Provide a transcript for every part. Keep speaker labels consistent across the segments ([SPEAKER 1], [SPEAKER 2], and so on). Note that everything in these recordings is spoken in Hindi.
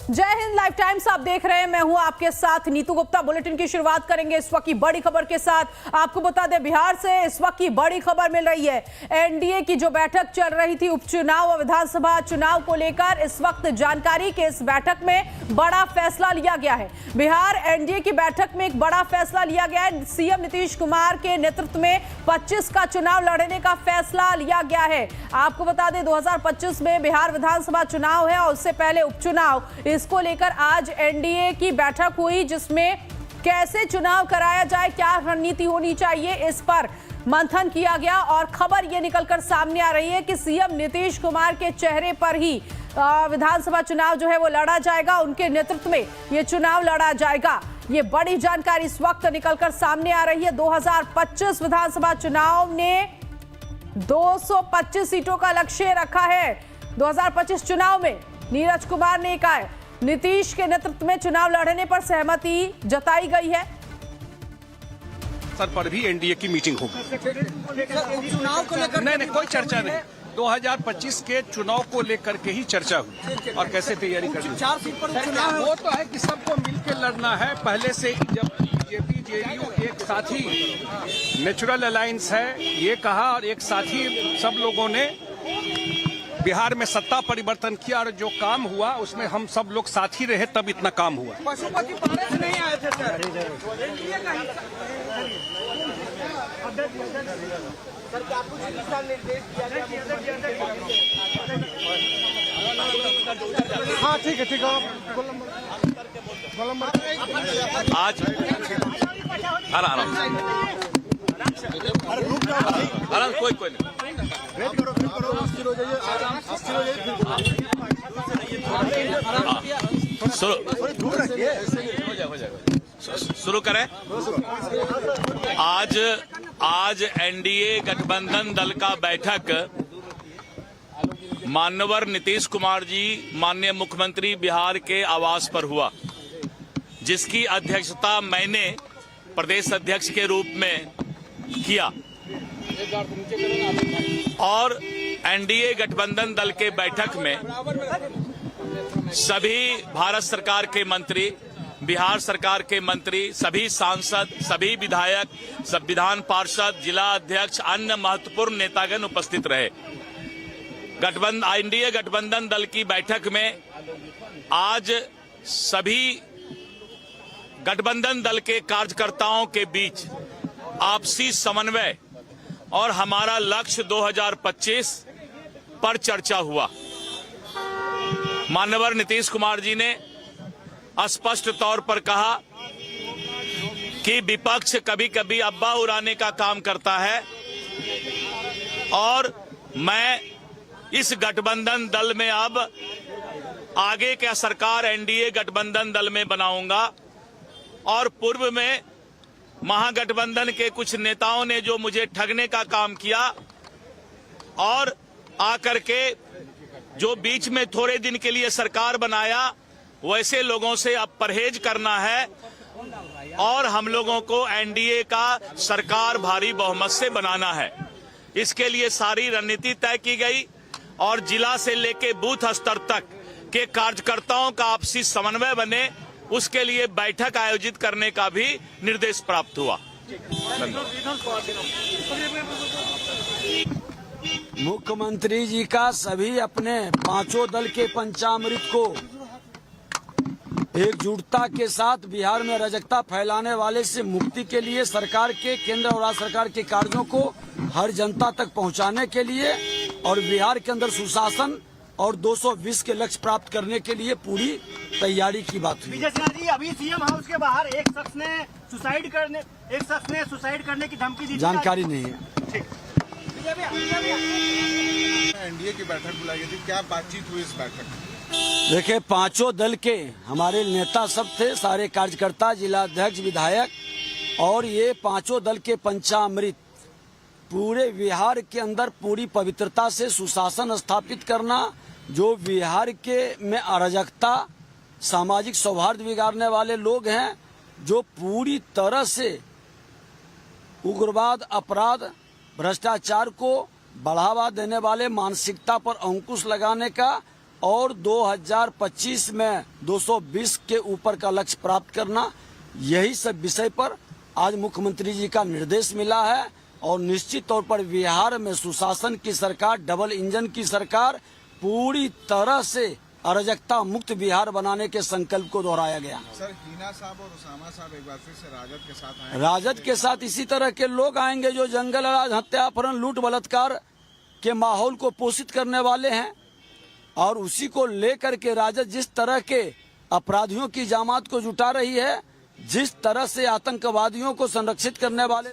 [SPEAKER 1] जय हिंद। लाइव टाइम्स आप देख रहे हैं, मैं हूं आपके साथ नीतू गुप्ता। बुलेटिन की शुरुआत करेंगे इस वक्त की बड़ी खबर के साथ। आपको बता दें, बिहार से इस वक्त की बड़ी खबर मिल रही है। एनडीए की जो बैठक चल रही थी उपचुनाव और विधानसभा चुनाव को लेकर, इस वक्त जानकारी के इस बैठक में बड़ा फैसला लिया गया है। बिहार एनडीए की बैठक में एक बड़ा फैसला लिया गया है। सीएम नीतीश कुमार के नेतृत्व में 25 का चुनाव लड़ने का फैसला लिया गया है। आपको बता दें 2025 में बिहार विधानसभा चुनाव है और उससे पहले उपचुनाव, इसको लेकर आज एनडीए की बैठक हुई, जिसमें कैसे चुनाव कराया जाए, क्या रणनीति होनी चाहिए, इस पर मंथन किया गया। और खबर यह निकलकर सामने आ रही है कि सीएम नीतीश कुमार के चेहरे पर ही विधानसभा चुनाव जो है वो लड़ा जाएगा, उनके नेतृत्व में यह चुनाव लड़ा जाएगा। ये बड़ी जानकारी इस वक्त निकलकर सामने आ रही है। 2025 विधानसभा चुनाव ने 225 सीटों का लक्ष्य रखा है। 2025 चुनाव में नीरज कुमार ने कहा है, नीतीश के नेतृत्व में चुनाव लड़ने पर सहमति जताई गई है।
[SPEAKER 2] सर पर भी एनडीए की मीटिंग होगी।
[SPEAKER 3] चुनाव को लेकर
[SPEAKER 2] नहीं, कोई चर्चा नहीं। 2025 के चुनाव को लेकर के ही चर्चा हुई और कैसे तैयारी करनी।
[SPEAKER 3] 4 सीट पर चुनाव
[SPEAKER 2] वो तो है कि सबको मिलकर लड़ना है। पहले से ही जब बीजेपी जेडीयू एक साथ ही नेचुरल अलायंस है ये कहा, और एक साथ ही सब लोगों ने बिहार में सत्ता परिवर्तन किया, और जो काम हुआ उसमें हम सब लोग साथ ही रहे, तब इतना काम हुआ।
[SPEAKER 3] पशुपति पारस नहीं आए थे सर।
[SPEAKER 4] हाँ ठीक है
[SPEAKER 2] आज आराम कोई नहीं। शुरू करें। आज एनडीए गठबंधन दल का बैठक माननीय नीतीश कुमार जी, माननीय मुख्यमंत्री बिहार के आवास पर हुआ, जिसकी अध्यक्षता मैंने प्रदेश अध्यक्ष के रूप में किया। और एनडीए गठबंधन दल के बैठक में सभी भारत सरकार के मंत्री, बिहार सरकार के मंत्री, सभी सांसद, सभी विधायक, सब विधान पार्षद, जिला अध्यक्ष, अन्य महत्वपूर्ण नेतागण उपस्थित रहे। एनडीए गठबंधन दल की बैठक में आज सभी गठबंधन दल के कार्यकर्ताओं के बीच आपसी समन्वय और हमारा लक्ष्य 2025 पर चर्चा हुआ। माननीय नीतीश कुमार जी ने स्पष्ट तौर पर कहा कि विपक्ष कभी कभी अब्बा उड़ाने का काम करता है, और मैं इस गठबंधन दल में अब आगे क्या सरकार एनडीए गठबंधन दल में बनाऊंगा। और पूर्व में महागठबंधन के कुछ नेताओं ने जो मुझे ठगने का काम किया, और आकर के जो बीच में थोड़े दिन के लिए सरकार बनाया, वैसे लोगों से अब परहेज करना है, और हम लोगों को एनडीए का सरकार भारी बहुमत से बनाना है। इसके लिए सारी रणनीति तय की गई, और जिला से लेके बूथ स्तर तक के कार्यकर्ताओं का आपसी समन्वय बने, उसके लिए बैठक आयोजित करने का भी निर्देश प्राप्त हुआ।
[SPEAKER 3] मुख्यमंत्री जी का सभी अपने पांचों दल के पंचामृत को एकजुटता के साथ बिहार में अराजकता फैलाने वाले से मुक्ति के लिए, सरकार के केंद्र और राज्य सरकार के कार्यों को हर जनता तक पहुंचाने के लिए, और बिहार के अंदर सुशासन और 220 के लक्ष्य प्राप्त करने के लिए पूरी तैयारी की बात हुई।
[SPEAKER 4] विजय सिन्हा जी, अभी सीएम हाउस के बाहर एक शख्स ने सुसाइड करने की धमकी दी।
[SPEAKER 3] जानकारी नहीं है।
[SPEAKER 4] एनडीए की बैठक बुलाई गई थी, क्या बातचीत हुई इस बैठक में?
[SPEAKER 3] देखिए, पांचों दल के हमारे नेता सब थे, सारे कार्यकर्ता, जिला अध्यक्ष, विधायक, और ये पांचों दल के पंचामृत पूरे बिहार के अंदर पूरी पवित्रता से सुशासन स्थापित करना, जो बिहार के में अराजकता, सामाजिक सौहार्द बिगाड़ने वाले लोग हैं, जो पूरी तरह से उग्रवाद, अपराध, भ्रष्टाचार को बढ़ावा देने वाले मानसिकता पर अंकुश लगाने का और 2025 में 220 के ऊपर का लक्ष्य प्राप्त करना, यही सब विषय पर आज मुख्यमंत्री जी का निर्देश मिला है। और निश्चित तौर पर बिहार में सुशासन की सरकार, डबल इंजन की सरकार, पूरी तरह से अराजकता मुक्त बिहार बनाने के संकल्प को दोहराया गया।
[SPEAKER 4] सर, हिना साहब और उसामा साहब एक बार फिर से राजद के साथ आए।
[SPEAKER 3] राजद के साथ इसी तरह के लोग आएंगे जो जंगल राज, हत्या, अपहरण, लूट, बलात्कार के माहौल को पोषित करने वाले हैं। और उसी को लेकर के राजद जिस तरह के अपराधियों की जामात को जुटा रही है, जिस तरह से आतंकवादियों को संरक्षित करने वाले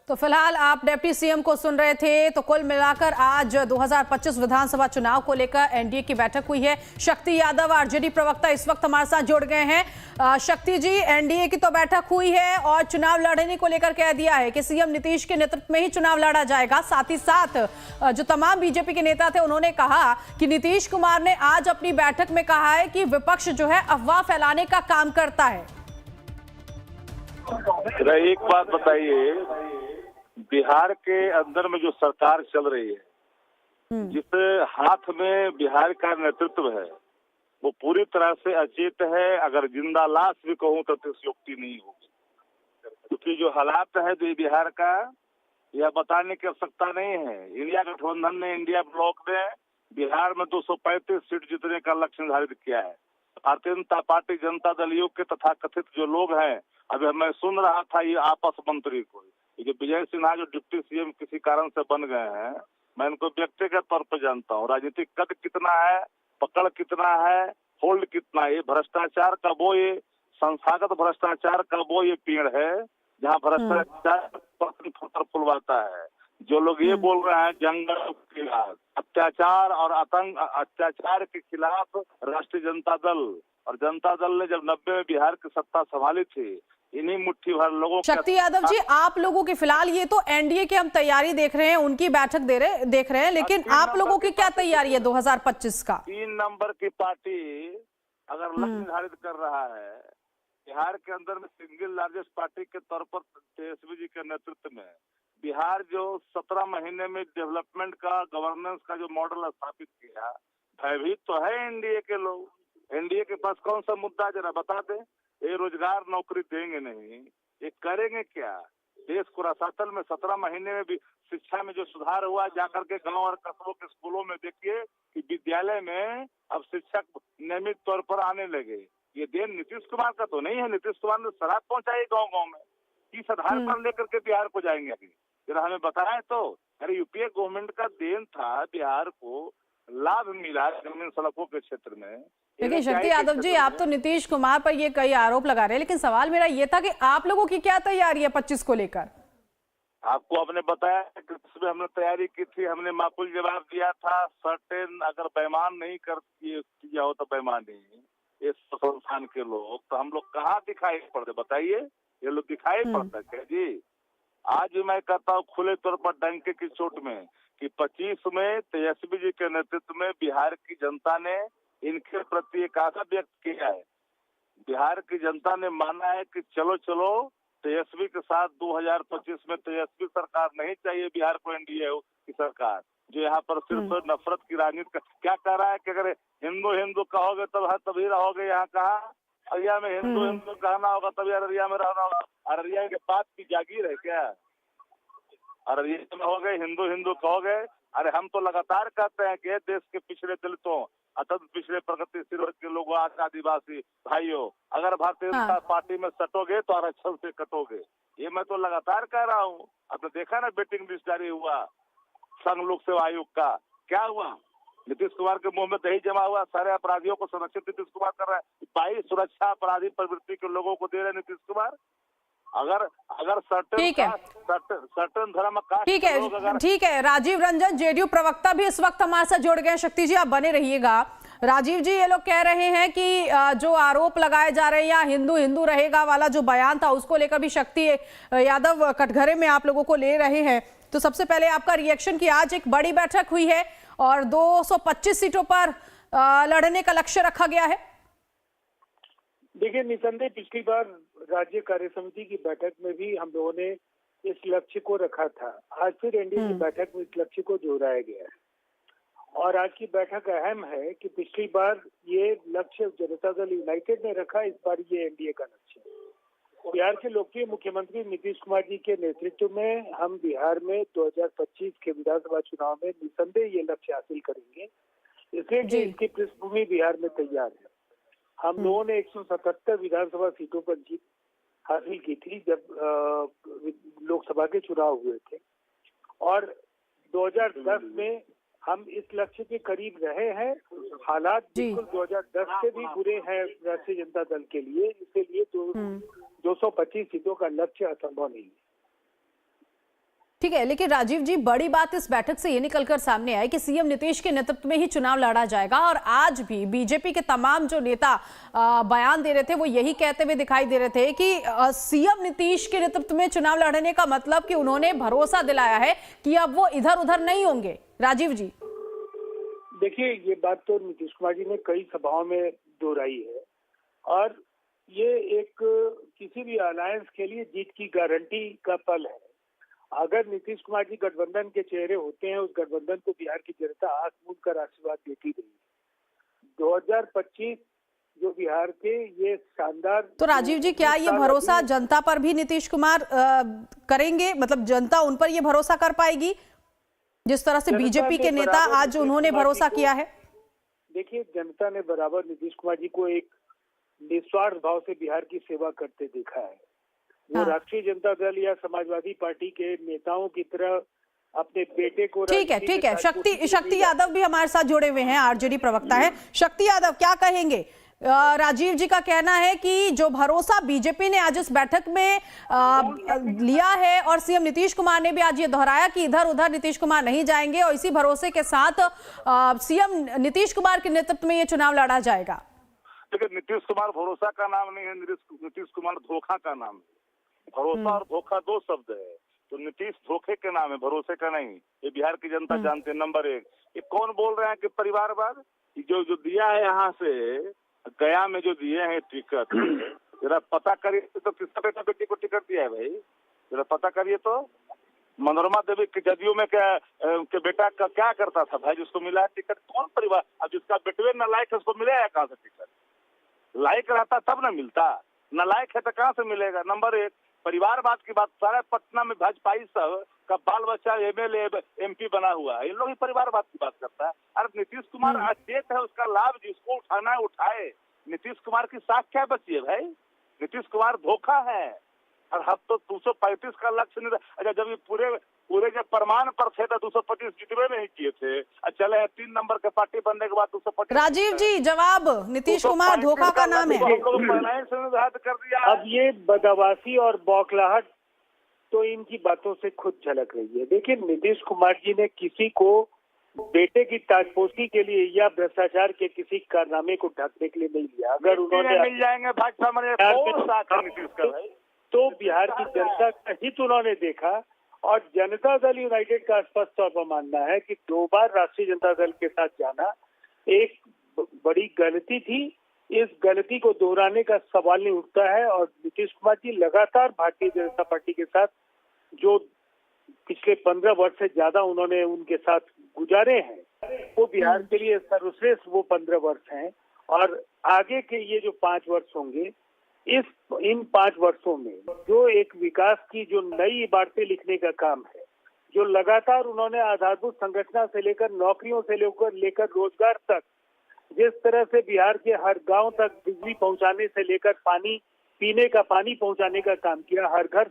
[SPEAKER 1] तो फिलहाल आप डिप्टी सीएम को सुन रहे थे। तो कुल मिलाकर आज 2025 विधानसभा चुनाव को लेकर एनडीए की बैठक हुई है। शक्ति यादव आरजेडी प्रवक्ता इस वक्त हमारे साथ जुड़ गए हैं। शक्ति जी, एनडीए की तो बैठक हुई है और चुनाव लड़ने को लेकर कह दिया है कि सीएम नीतीश के नेतृत्व में ही चुनाव लड़ा जाएगा। साथ ही साथ जो तमाम बीजेपी के नेता थे उन्होंने कहा कि नीतीश कुमार ने आज अपनी बैठक में कहा है कि विपक्ष जो है अफवाह फैलाने का काम करता है।
[SPEAKER 5] एक बात बताइए, बिहार के अंदर में जो सरकार चल रही है, जिस हाथ में बिहार का नेतृत्व है, वो पूरी तरह से अचेत है। अगर जिंदा लाश भी कहूँ तो अतिशयोक्ति नहीं होगी, क्योंकि जो हालात है जो बिहार का, यह बताने की आवश्यकता नहीं है। इंडिया गठबंधन ने, इंडिया ब्लॉक ने बिहार में 235 सीट जीतने का लक्ष्य निर्धारित किया है। भारतीय जनता पार्टी, जनता दल योग के तथाकथित जो लोग हैं, अभी मैं सुन रहा था ये आपस मंत्री को, ये जो विजय सिन्हा जो डिप्टी सीएम किसी कारण से बन गए हैं, मैं इनको व्यक्तिगत तौर पर जानता हूँ। राजनीतिक कद कितना है, पकड़ कितना है, होल्ड कितना है, ये भ्रष्टाचार का वो, ये संस्थागत भ्रष्टाचार का वो ये पेड़ है जहाँ भ्रष्टाचार फुलवाता है। जो लोग ये बोल रहे हैं जंगल के खिलाफ, अत्याचार और आतंक, अत्याचार के खिलाफ राष्ट्रीय जनता दल, और जनता दल ने जब 90 में बिहार की सत्ता संभाली थी, इन्हीं मुट्ठी भर लोगों।
[SPEAKER 1] शक्ति यादव जी, आप लोगों की फिलहाल ये तो एनडीए की हम तैयारी देख रहे हैं, उनकी बैठक देख रहे हैं, लेकिन आप लोगों की क्या तैयारी है 2025 का?
[SPEAKER 5] 3 नंबर की पार्टी अगर लक्ष्य निर्धारित कर रहा है, बिहार के अंदर में सिंगल लार्जेस्ट पार्टी के तौर पर तेजस्वी जी के नेतृत्व में बिहार जो 17 महीने में डेवलपमेंट का, गवर्नेंस का जो मॉडल स्थापित किया, भयभीत तो है एनडीए के लोग। एनडीए के पास कौन सा मुद्दा जरा बता दे। ये रोजगार नौकरी देंगे नहीं, ये करेंगे क्या? देश को रसातल में 17 महीने में भी शिक्षा में जो सुधार हुआ, जाकर के गांव और कस्बों के स्कूलों में देखिए कि विद्यालय में अब शिक्षक नियमित तौर पर आने लगे। ये देन नीतीश कुमार का तो नहीं है। नीतीश कुमार ने शराब पहुंचाई गांव-गांव में, किस आधार पर लेकर के बिहार को जाएंगे अभी, जरा हमें बताएं तो। अरे यूपीए गवर्नमेंट का देन था, बिहार को लाभ मिला ग्रामीण सड़कों के क्षेत्र में।
[SPEAKER 1] देखिए शक्ति यादव जी, आप तो नीतीश कुमार पर ये कई आरोप लगा रहे हैं, लेकिन सवाल मेरा ये था कि आप लोगों की क्या तैयारी है 25 को लेकर?
[SPEAKER 5] आपको हमने बताया कि उसमें हमने तैयारी की थी, हमने माकूल जवाब दिया था। सर्टेन अगर बेईमान नहीं किया हो तो बेईमानी इस संस्थान के लोग, तो हम लोग कहाँ दिखाई पड़ते बताइए? ये लोग दिखाई पड़ते हैं जी। आज मैं कहता हूँ खुले तौर पर डंके की चोट में कि 25 में तेजस्वी जी के नेतृत्व में बिहार की जनता ने इनके प्रति एक आशा व्यक्त किया है। बिहार की जनता ने माना है कि चलो चलो तेजस्वी के साथ 2025 में तेजस्वी सरकार नहीं चाहिए बिहार को, एनडीए की सरकार जो यहाँ पर सिर्फ नफरत की राजनीति क्या कर रहा है कि अगर हिंदू हिंदू कहोगे तभी रहोगे। यहाँ कहा अररिया में हिंदू हिंदू कहना होगा तभी अररिया में रहना होगा। अररिया के बात की जागीर है क्या? अररिया में हो गए हिंदू हिंदू कहोगे? अरे हम तो लगातार कहते हैं कि देश के पिछड़े दलितों, अत्यंत पिछड़े प्रगतिशील वर्ग के लोगों, आदिवासी भाइयों, अगर भारतीय जनता पार्टी में सटोगे तो आरक्षण से कटोगे। ये मैं तो लगातार कह रहा हूँ। आपने देखा ना वेटिंग लिस्ट जारी हुआ संघ लोक सेवा आयोग का, क्या हुआ? नीतीश कुमार के मुंह में दही जमा हुआ। सारे अपराधियों को संरक्षित नीतीश कुमार कर रहा है। 22 सुरक्षा अपराधी प्रवृत्ति के लोगों को दे रहे नीतीश कुमार। अगर सर्टेन धर्म का
[SPEAKER 1] ठीक है। राजीव रंजन जेडीयू प्रवक्ता भी इस वक्त हमारे साथ जुड़ गए। शक्ति जी आप बने रहिएगा। राजीव जी, ये लोग कह रहे हैं कि जो आरोप लगाए जा रहे हैं या हिंदू हिंदू रहेगा वाला जो बयान था उसको लेकर भी शक्ति यादव कटघरे में आप लोगों को ले रहे हैं। तो सबसे पहले आपका रिएक्शन कि आज एक बड़ी बैठक हुई है और 225 सीटों पर लड़ने का लक्ष्य रखा गया है।
[SPEAKER 6] देखिए, निसंदेह पिछली बार राज्य कार्य समिति की बैठक में भी हम लोगों ने इस लक्ष्य को रखा था। आज फिर एनडीए की बैठक में इस लक्ष्य को दोहराया गया है और आज की बैठक अहम है कि पिछली बार ये लक्ष्य जनता दल यूनाइटेड ने रखा, इस बार ये एनडीए का लक्ष्य है। बिहार के लोकप्रिय मुख्यमंत्री नीतीश कुमार जी के नेतृत्व में हम बिहार में 2025 के विधानसभा चुनाव में निसंदेह ये लक्ष्य हासिल करेंगे, इसलिए कि इसकी पृष्ठभूमि बिहार में तैयार है। हम लोगों ने 177 विधानसभा सीटों पर जीत हासिल की थी जब लोकसभा के चुनाव हुए थे, और 2010 में हम इस लक्ष्य के करीब रहे हैं। हालात बिल्कुल 2010 से भी बुरे हैं राष्ट्रीय जनता दल के लिए, इसीलिए 225 सीटों का लक्ष्य असंभव नहीं है।
[SPEAKER 1] ठीक है, लेकिन राजीव जी, बड़ी बात इस बैठक से ये निकलकर सामने आई कि सीएम नीतीश के नेतृत्व में ही चुनाव लड़ा जाएगा, और आज भी बीजेपी के तमाम जो नेता बयान दे रहे थे वो यही कहते हुए दिखाई दे रहे थे कि सीएम नीतीश के नेतृत्व में चुनाव लड़ने का मतलब कि उन्होंने भरोसा दिलाया है कि अब वो इधर उधर नहीं होंगे। राजीव जी,
[SPEAKER 6] देखिए, ये बात तो नीतीश कुमार जी ने कई सभाओं में दोहराई है, और ये एक किसी भी अलायंस के लिए जीत की गारंटी का पल है। अगर नीतीश कुमार जी गठबंधन के चेहरे होते हैं, उस गठबंधन को बिहार की जनता आंख मूंद कर आशीर्वाद देती रही। 2025 जो बिहार के ये शानदार।
[SPEAKER 1] तो राजीव जी, क्या ये भरोसा जनता पर भी नीतीश कुमार करेंगे? मतलब जनता उन पर ये भरोसा कर पाएगी जिस तरह से बीजेपी के नेता आज उन्होंने भरोसा किया है?
[SPEAKER 6] देखिए, जनता ने बराबर नीतीश कुमार जी को एक निस्वार्थ भाव से बिहार की सेवा करते देखा है। वो राष्ट्रीय जनता दल या समाजवादी पार्टी के नेताओं की तरह अपने बेटे को।
[SPEAKER 1] ठीक है, शक्ति यादव भी हमारे साथ जुड़े हुए हैं, आरजेडी प्रवक्ता है। शक्ति यादव, क्या कहेंगे? राजीव जी का कहना है कि जो भरोसा बीजेपी ने आज इस बैठक में लिया है, और सीएम नीतीश कुमार ने भी आज ये दोहराया कि इधर उधर नीतीश कुमार नहीं जाएंगे, और इसी भरोसे के साथ सीएम नीतीश कुमार के नेतृत्व में ये चुनाव लड़ा जाएगा।
[SPEAKER 5] लेकिन नीतीश कुमार भरोसा का नाम नहीं है, नीतीश कुमार धोखा का नाम है। भरोसा और धोखा दो शब्द है, तो नीतीश धोखे के नाम है, भरोसे का नहीं। ये बिहार की जनता जानते हैं। नंबर एक, ये कौन बोल रहे हैं कि परिवारवाद? जो दिया है यहाँ से गया में जो दिए हैं टिकट, जरा पता करिए तो किसका बेटा बेटी को टिकट दिया है भाई, जरा पता करिए तो। मनोरमा देवी के जदयू में के बेटा का क्या करता था भाई, जिसको मिला है टिकट? कौन परिवार? अब जिसका बेटवे नालायक है उसको मिलेगा कहाँ से टिकट? लायक रहता तब ना मिलता, नालायक है तो कहाँ से मिलेगा? नंबर एक, परिवारवाद की बात। सारा पटना में भाजपाई सब का बाल बच्चा एमएलए एमपी बना हुआ है, इन लोग ही परिवारवाद की बात करता है। अरे नीतीश कुमार अचेत है, उसका लाभ जिसको उठाना है उठाए। नीतीश कुमार की साख क्या बची है भाई? नीतीश कुमार धोखा है। और हम तो 235 का लक्ष्य नहीं। अच्छा, जब ये पूरे जब प्रमाण पर थे तो 225 जितने नहीं किए थे। चले 3 नंबर के पार्टी बनने के बाद 225।
[SPEAKER 1] राजीव जी, जवाब, नीतीश कुमार धोखा का नाम है।
[SPEAKER 5] कर दिया।
[SPEAKER 6] अब ये बदमाशी और बौखलाहट तो इनकी बातों से खुद झलक रही है। देखिए, नीतीश कुमार जी ने किसी को बेटे की ताजपोशी के लिए या भ्रष्टाचार के किसी कारनामे को ढकने के लिए नहीं लिया। अगर उन्होंने
[SPEAKER 5] मिल जाएंगे भाजपा में
[SPEAKER 6] तो बिहार की जनता का हित उन्होंने देखा, और जनता दल यूनाइटेड का स्पष्ट तौर पर मानना है कि 2 बार राष्ट्रीय जनता दल के साथ जाना एक बड़ी गलती थी। इस गलती को दोहराने का सवाल नहीं उठता है, और नीतीश कुमार जी लगातार भारतीय जनता पार्टी के साथ जो पिछले 15 वर्ष से ज्यादा उन्होंने उनके साथ गुजारे हैं, वो बिहार के लिए सर्वश्रेष्ठ वो 15 वर्ष हैं। और आगे के ये जो 5 वर्ष होंगे, इन 5 वर्षों में जो एक विकास की जो नई इबारतें लिखने का काम है, जो लगातार उन्होंने आधारभूत संरचना से लेकर नौकरियों से लेकर रोजगार तक, जिस तरह से बिहार के हर गांव तक बिजली पहुंचाने से लेकर पानी पीने का पानी पहुंचाने का काम किया, हर घर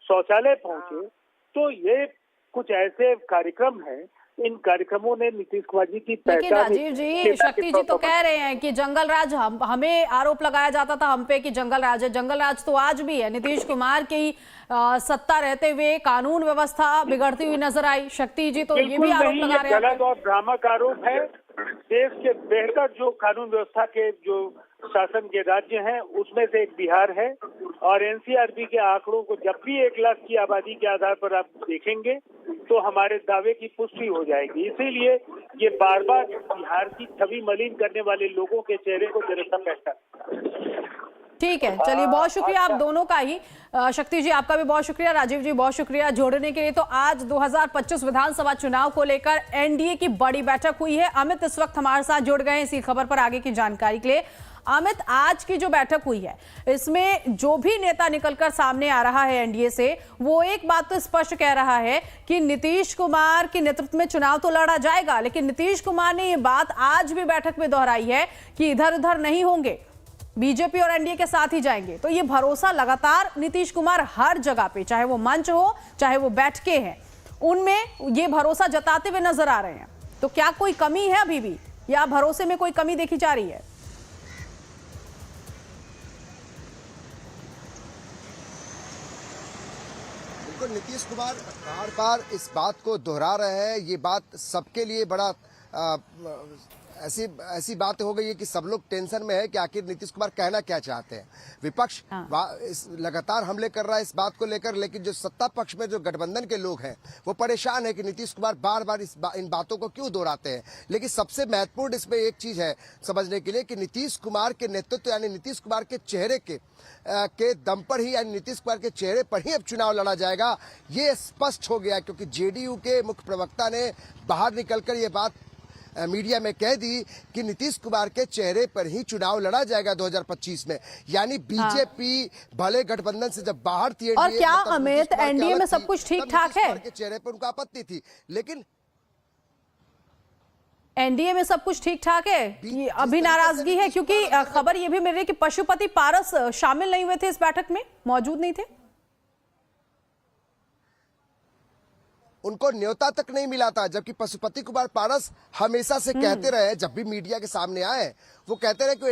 [SPEAKER 6] शौचालय पहुंचे, तो ये कुछ ऐसे कार्यक्रम हैं। इन कार्यक्रमों ने नीतीश कुमार जी की
[SPEAKER 1] लेकिन राजीव जी, शक्ति जी तो कह रहे हैं कि जंगल राज, हमें आरोप लगाया जाता था हम पे कि जंगल राज है। जंगल राज तो आज भी है। नीतीश कुमार की सत्ता रहते हुए कानून व्यवस्था बिगड़ती हुई नजर आई। शक्ति जी तो ये भी आरोप लगा रहे हैं।
[SPEAKER 6] गलत और भ्रामक आरोप है। देश के बेहतर जो कानून व्यवस्था के जो शासन के राज्य हैं, उसमें से एक बिहार है, और एनसीआरबी के आंकड़ों को जब भी 1 लाख की आबादी के आधार पर आप देखेंगे तो हमारे दावे की पुष्टि हो जाएगी। इसीलिए ये बार बार बिहार की छवि मलिन करने वाले लोगों के चेहरे को जनता पहचान।
[SPEAKER 1] ठीक है, चलिए बहुत शुक्रिया आप दोनों का ही। शक्ति जी आपका भी बहुत शुक्रिया, राजीव जी बहुत शुक्रिया जोड़ने के लिए। तो आज 2025 विधानसभा चुनाव को लेकर एनडीए की बड़ी बैठक हुई है। अमित इस वक्त हमारे साथ जुड़ गए इसी खबर पर आगे की जानकारी के लिए। अमित, आज की जो बैठक हुई है इसमें जो भी नेता निकलकर सामने आ रहा है एनडीए से, वो एक बात तो स्पष्ट कह रहा है कि नीतीश कुमार के नेतृत्व में चुनाव तो लड़ा जाएगा, लेकिन नीतीश कुमार ने ये बात आज भी बैठक में दोहराई है कि इधर उधर नहीं होंगे, बीजेपी और एनडीए के साथ ही जाएंगे। तो ये भरोसा लगातार नीतीश कुमार हर जगह पे, चाहे वो मंच हो चाहे वो बैठकें हैं, उनमें ये भरोसा जताते हुए नजर आ रहे हैं। तो क्या कोई कमी है अभी भी, या भरोसे में कोई कमी देखी जा रही है?
[SPEAKER 7] नीतीश कुमार बार बार इस बात को दोहरा रहे हैं। ये बात सबके लिए बड़ा ऐसी बात हो गई है कि सब लोग टेंशन में है कि आखिर नीतीश कुमार कहना क्या चाहते हैं। विपक्ष लगातार हमले कर रहा है इस बात को लेकर, लेकिन जो सत्ता पक्ष में जो गठबंधन के लोग हैं वो परेशान है कि नीतीश कुमार बार बार इन बातों को क्यों दोहराते हैं। लेकिन सबसे महत्वपूर्ण इसमें एक चीज है समझने के लिए कि नीतीश कुमार के नेतृत्व यानी नीतीश कुमार के चेहरे के दम पर ही, यानी नीतीश कुमार के चेहरे पर ही अब चुनाव लड़ा जाएगा, ये स्पष्ट हो गया। क्योंकि जेडीयू के मुख्य प्रवक्ता ने बाहर निकलकर ये बात मीडिया में कह दी कि नीतीश कुमार के चेहरे पर ही चुनाव लड़ा जाएगा 2025 में। यानी बीजेपी भले गठबंधन से जब बाहर थी,
[SPEAKER 1] और क्या अमित एनडीए में सब कुछ ठीक ठाक है?
[SPEAKER 7] के चेहरे पर उनका आपत्ति थी, लेकिन
[SPEAKER 1] एनडीए में सब कुछ ठीक ठाक है कि अभी नाराजगी है? क्योंकि खबर ये भी मिल रही है कि पशुपति पारस शामिल नहीं हुए थे इस बैठक में, मौजूद नहीं थे,
[SPEAKER 7] उनको न्योता तक नहीं मिला था। जबकि पशुपति कुमार पारस हमेशा से कहते रहे, जब भी मीडिया के सामने आए वो कहते रहे कि